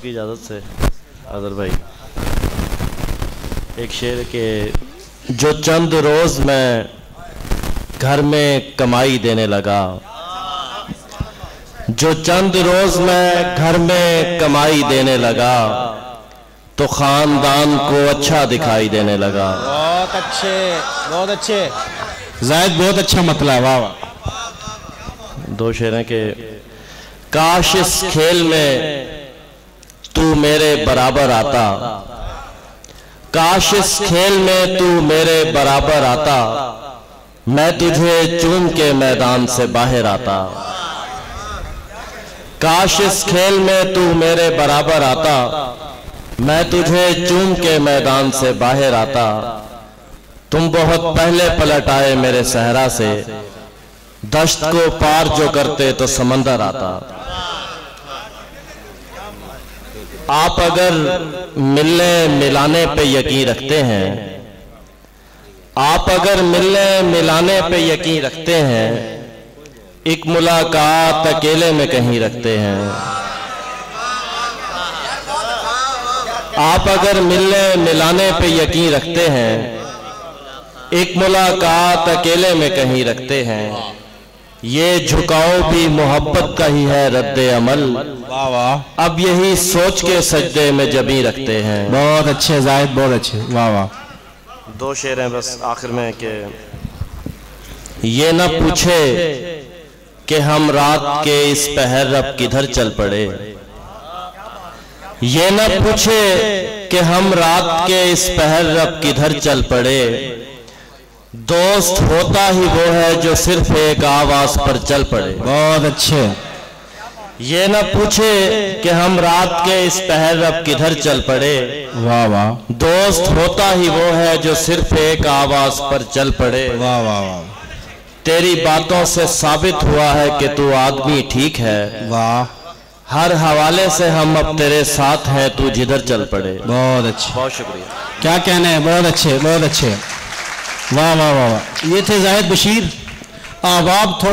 आपकी इजाज़त से आज़र भाई एक शेर के जो चंद रोज़ मैं घर में कमाई देने लगा, जो चंद रोज़ मैं घर में कमाई देने लगा तो ख़ानदान को अच्छा दिखाई देने लगा। बहुत अच्छे, बहुत अच्छे जायद, बहुत अच्छा मतलब। वाह वाह। दो शेर हैं कि काश इस खेल में तू मेरे बराबर आता, काश इस खेल में तू मेरे बराबर आता, मैं तुझे चूम के मैदान से बाहर आता। काश इस खेल में तू मेरे बराबर आता, मैं तुझे चूम के मैदान से बाहर आता। तुम बहुत पहले पलट आए मेरे सहरा से, दश्त को पार जो करते तो समंदर आता। आप अगर मिलने मिलाने पे यकीन रखते हैं, आप अगर मिलने मिलाने पे यकीन रखते हैं, एक मुलाकात अकेले में कहीं रखते हैं। आप अगर मिलने मिलाने पे यकीन रखते हैं, एक मुलाकात अकेले में कहीं रखते हैं। ये झुकाव भी मोहब्बत का ही है रद्दे अमल, वाह वाह। अब यही सोच के सजदे में जबी रखते हैं। बहुत अच्छे जायद, बहुत अच्छे, वाह वाह। दो शेर हैं बस आखिर में कि ये न पूछे कि हम रात के इस पहर अब किधर चल पड़े, ये न पूछे कि हम रात के इस पहर अब किधर चल पड़े। दोस्त होता ही वो है जो सिर्फ एक आवाज पर चल पड़े। बहुत अच्छे। ये न पूछे कि हम रात के इस पहर अब किधर चल पड़े, वाह वाह। दोस्त होता ही वो है जो सिर्फ एक आवाज पर चल पड़े। वाह वाह वाह। तेरी बातों से साबित हुआ है कि तू आदमी ठीक है, वाह। हर हवाले से हम अब तेरे साथ हैं, तू जिधर चल पड़े। बहुत अच्छे, बहुत शुक्रिया। क्या कहने हैं, बहुत अच्छे, बहुत अच्छे, वाह वाह वाह वाह। ये थे जाहिद बशीर। अब आप थोड़ा